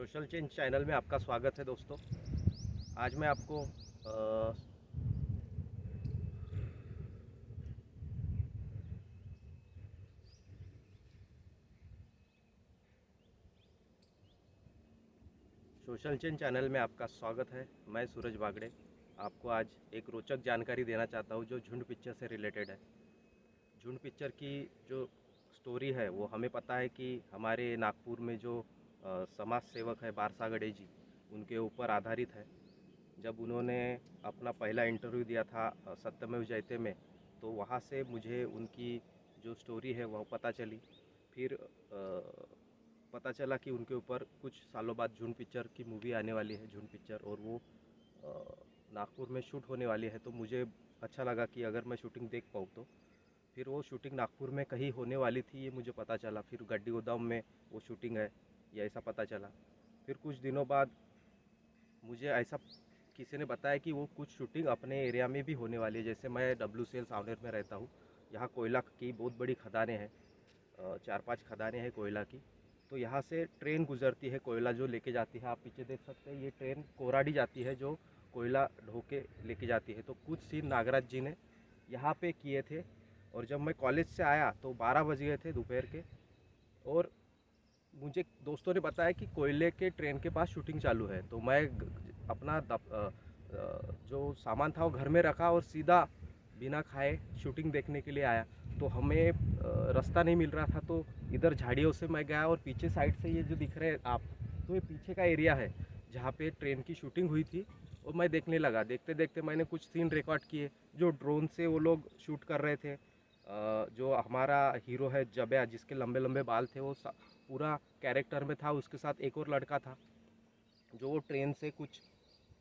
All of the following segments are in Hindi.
सोशल चेंज चैनल में आपका स्वागत है दोस्तों। आज मैं आपको सोशल चेंज चैनल में आपका स्वागत है। मैं सूरज बागड़े आपको आज एक रोचक जानकारी देना चाहता हूँ जो झुंड पिक्चर से रिलेटेड है। झुंड पिक्चर की जो स्टोरी है वो हमें पता है कि हमारे नागपुर में जो समाज सेवक है बारसा गड़े जी, उनके ऊपर आधारित है। जब उन्होंने अपना पहला इंटरव्यू दिया था सत्यमेव जयते में, तो वहाँ से मुझे उनकी जो स्टोरी है वह पता चली। फिर पता चला कि उनके ऊपर कुछ सालों बाद झुंड पिक्चर की मूवी आने वाली है, झुंड पिक्चर, और वो नागपुर में शूट होने वाली है। तो मुझे अच्छा लगा कि अगर मैं शूटिंग देख पाऊँ तो। फिर वो शूटिंग नागपुर में कहीं होने वाली थी, ये मुझे पता चला। फिर गड्डी गोदाम में वो शूटिंग है, ये ऐसा पता चला। फिर कुछ दिनों बाद मुझे ऐसा किसी ने बताया कि वो कुछ शूटिंग अपने एरिया में भी होने वाली है। जैसे मैं WCL सावनेर में रहता हूँ, यहाँ कोयला की बहुत बड़ी खदानें हैं, 4-5 खदानें हैं कोयला की। तो यहाँ से ट्रेन गुजरती है कोयला जो लेके जाती है। आप पीछे देख सकते हैं, ये ट्रेन कोराडी जाती है जो कोयला ढो के लेके जाती है। तो कुछ सीन नागराज जी ने यहाँ पे किए थे। और जब मैं कॉलेज से आया तो 12 बज गए थे दोपहर के, और मुझे दोस्तों ने बताया कि कोयले के ट्रेन के पास शूटिंग चालू है। तो मैं अपना जो सामान था वो घर में रखा और सीधा बिना खाए शूटिंग देखने के लिए आया। तो हमें रास्ता नहीं मिल रहा था, तो इधर झाड़ियों से मैं गया, और पीछे साइड से ये जो दिख रहे हैं आप, तो ये पीछे का एरिया है जहाँ पे ट्रेन की शूटिंग हुई थी। और मैं देखने लगा। देखते देखते मैंने कुछ सीन रिकॉर्ड किए जो ड्रोन से वो लोग शूट कर रहे थे। जो हमारा हीरो है जब्या, जिसके लंबे लंबे बाल थे, वो पूरा कैरेक्टर में था। उसके साथ एक और लड़का था जो वो ट्रेन से कुछ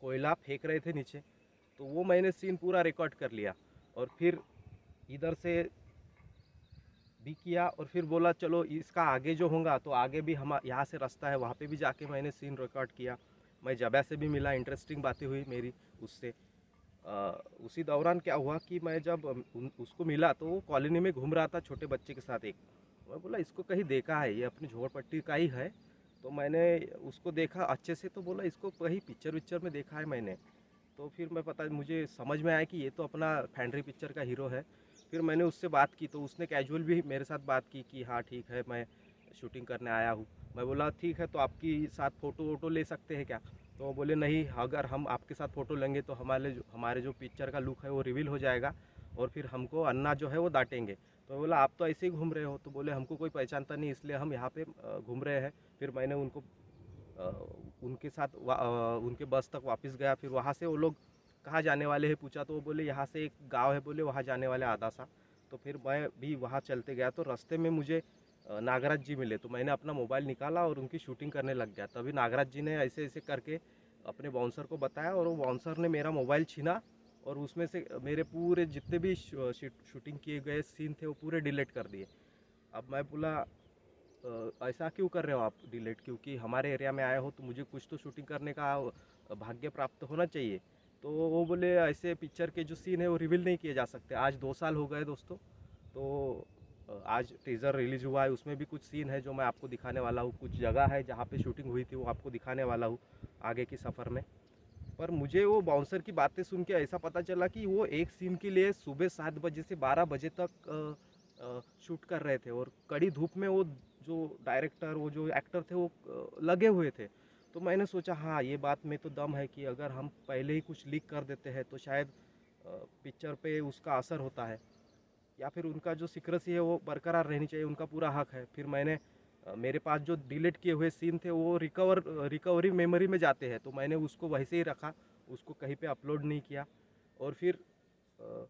कोयला फेंक रहे थे नीचे। तो वो मैंने सीन पूरा रिकॉर्ड कर लिया, और फिर इधर से भी किया। और फिर बोला चलो इसका आगे जो होगा तो आगे भी हम यहाँ से रास्ता है, वहाँ पे भी जाके मैंने सीन रिकॉर्ड किया। मैं जब्या से भी मिला, इंटरेस्टिंग बातें हुई मेरी उससे। उसी दौरान क्या हुआ कि मैं जब उसको मिला तो वो कॉलोनी में घूम रहा था छोटे बच्चे के साथ एक। मैं बोला इसको कहीं देखा है, ये अपनी झोपड़पट्टी का ही है। तो मैंने उसको देखा अच्छे से, तो बोला इसको कहीं पिक्चर विक्चर में देखा है मैंने। तो फिर मुझे समझ में आया कि ये तो अपना फैंड्री पिक्चर का हीरो है। फिर मैंने उससे बात की, तो उसने कैजुअल भी मेरे साथ बात की कि हाँ ठीक है, मैं शूटिंग करने आया हूँ। मैं बोला ठीक है, तो आपकी साथ फ़ोटो वोटो ले सकते हैं क्या? तो वो बोले नहीं, अगर हम आपके साथ फ़ोटो लेंगे तो हमारे जो पिक्चर का लुक है वो रिवील हो जाएगा, और फिर हमको अन्ना जो है वो डांटेंगे। तो बोला आप तो ऐसे ही घूम रहे हो। तो बोले हमको कोई पहचानता नहीं, इसलिए हम यहाँ पे घूम रहे हैं। फिर मैंने उनको उनके साथ उनके बस तक वापस गया। फिर वहाँ से वो लोग कहाँ जाने वाले हैं पूछा, तो वो बोले यहाँ से एक गांव है, बोले वहाँ जाने वाले आधा सा। तो फिर मैं भी वहाँ चलते गया। तो रास्ते में मुझे नागराज जी मिले, तो मैंने अपना मोबाइल निकाला और उनकी शूटिंग करने लग गया। तभी नागराज जी ने ऐसे ऐसे करके अपने बाउंसर को बताया, और वो बाउंसर ने मेरा मोबाइल छीना, और उसमें से मेरे पूरे जितने भी शूटिंग किए गए सीन थे वो पूरे डिलीट कर दिए। अब मैं बोला ऐसा क्यों कर रहे हो आप डिलीट? क्योंकि हमारे एरिया में आए हो तो मुझे कुछ तो शूटिंग करने का भाग्य प्राप्त होना चाहिए। तो वो बोले ऐसे पिक्चर के जो सीन है वो रिवील नहीं किए जा सकते। आज 2 साल हो गए दोस्तों। तो आज टीज़र रिलीज़ हुआ है, उसमें भी कुछ सीन है जो मैं आपको दिखाने वाला हूँ। कुछ जगह है जहाँ पे शूटिंग हुई थी वो आपको दिखाने वाला हूँ आगे की सफ़र में। पर मुझे वो बाउंसर की बातें सुन के ऐसा पता चला कि वो एक सीन के लिए सुबह 7 बजे से 12 बजे तक शूट कर रहे थे, और कड़ी धूप में वो जो डायरेक्टर, वो जो एक्टर थे वो लगे हुए थे। तो मैंने सोचा हाँ, ये बात में तो दम है कि अगर हम पहले ही कुछ लीक कर देते हैं तो शायद पिक्चर पे उसका असर होता है, या फिर उनका जो सीक्रेसी है वो बरकरार रहनी चाहिए, उनका पूरा हक है। फिर मैंने मेरे पास जो डिलीट किए हुए सीन थे वो रिकवरी मेमोरी में जाते हैं, तो मैंने उसको वैसे ही रखा, उसको कहीं पे अपलोड नहीं किया। और फिर अ, अ,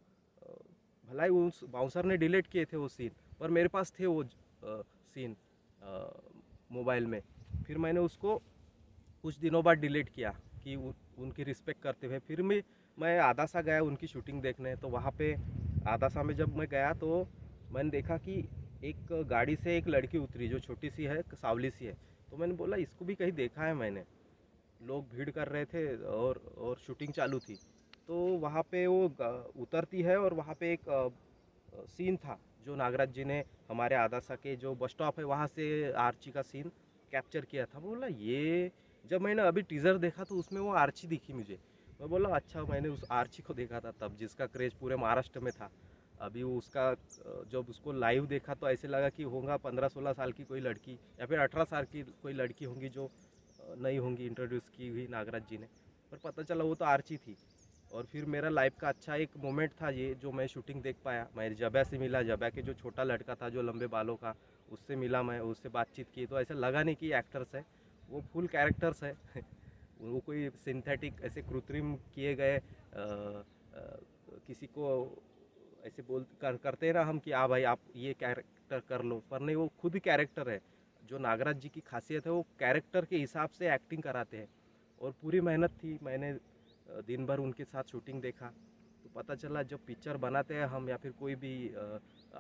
भला ही उस बाउंसर ने डिलीट किए थे वो सीन, पर मेरे पास थे वो सीन मोबाइल में। फिर मैंने उसको कुछ दिनों बाद डिलीट किया कि उनकी रिस्पेक्ट करते हुए। फिर मैं आदा सा गया उनकी शूटिंग देखने। तो वहाँ पे आदा सा में जब मैं गया तो मैंने देखा कि एक गाड़ी से एक लड़की उतरी जो छोटी सी है, सावली सी है। तो मैंने बोला इसको भी कहीं देखा है मैंने। लोग भीड़ कर रहे थे और शूटिंग चालू थी। तो वहाँ पे वो उतरती है, और वहाँ पे एक सीन था जो नागराज जी ने हमारे आदासा के जो बस स्टॉप है वहाँ से आर्ची का सीन कैप्चर किया था। बोला ये जब मैंने अभी टीज़र देखा तो उसमें वो आर्ची दिखी मुझे। मैं बोला अच्छा, मैंने उस आर्ची को देखा था तब, जिसका क्रेज़ पूरे महाराष्ट्र में था। अभी वो उसका जब उसको लाइव देखा तो ऐसे लगा कि होगा 15-16 साल की कोई लड़की या फिर 18 साल की कोई लड़की होंगी जो नई होंगी, इंट्रोड्यूस की हुई नागराज जी ने। पर पता चला वो तो आर्ची थी। और फिर मेरा लाइफ का अच्छा एक मोमेंट था ये, जो मैं शूटिंग देख पाया। मैं जब्या से मिला, जब्या के जो छोटा लड़का था जो लंबे बालों का, उससे मिला, मैं उससे बातचीत की तो ऐसा लगा नहीं कि एक्टर्स है, वो फुल कैरेक्टर्स है। वो कोई सिंथेटिक ऐसे कृत्रिम किए गए किसी को ऐसे करते हैं ना हम कि हाँ भाई आप ये कैरेक्टर कर लो, पर नहीं, वो खुद ही कैरेक्टर है। जो नागराज जी की खासियत है वो कैरेक्टर के हिसाब से एक्टिंग कराते हैं। और पूरी मेहनत थी, मैंने दिन भर उनके साथ शूटिंग देखा तो पता चला जब पिक्चर बनाते हैं हम या फिर कोई भी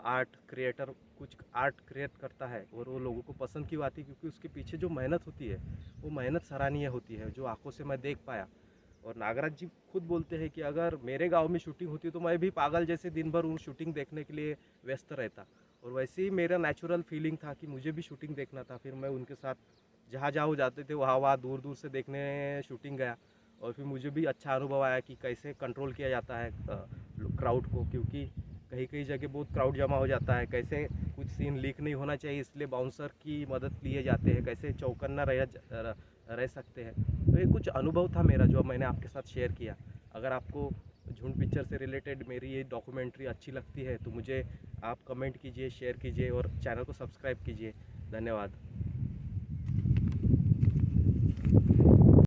आर्ट क्रिएटर कुछ आर्ट क्रिएट करता है और वो लोगों को पसंद क्यों आती है, क्योंकि उसके पीछे जो मेहनत होती है वो मेहनत सराहनीय होती है, जो आंखों से मैं देख पाया। और नागराज जी खुद बोलते हैं कि अगर मेरे गांव में शूटिंग होती तो मैं भी पागल जैसे दिन भर उन शूटिंग देखने के लिए व्यस्त रहता। और वैसे ही मेरा नेचुरल फीलिंग था कि मुझे भी शूटिंग देखना था। फिर मैं उनके साथ जहाँ जहाँ वो जाते थे वहाँ वहाँ दूर दूर से देखने शूटिंग गया। और फिर मुझे भी अच्छा अनुभव आया कि कैसे कंट्रोल किया जाता है क्राउड को, क्योंकि कहीं कहीं जगह बहुत क्राउड जमा हो जाता है। कैसे कुछ सीन लीक नहीं होना चाहिए, इसलिए बाउंसर की मदद लिए जाते हैं, कैसे चौकन्ना रह सकते हैं। तो ये कुछ अनुभव था मेरा जो मैंने आपके साथ शेयर किया। अगर आपको झुंड पिक्चर से रिलेटेड मेरी ये डॉक्यूमेंट्री अच्छी लगती है तो मुझे आप कमेंट कीजिए, शेयर कीजिए और चैनल को सब्सक्राइब कीजिए। धन्यवाद।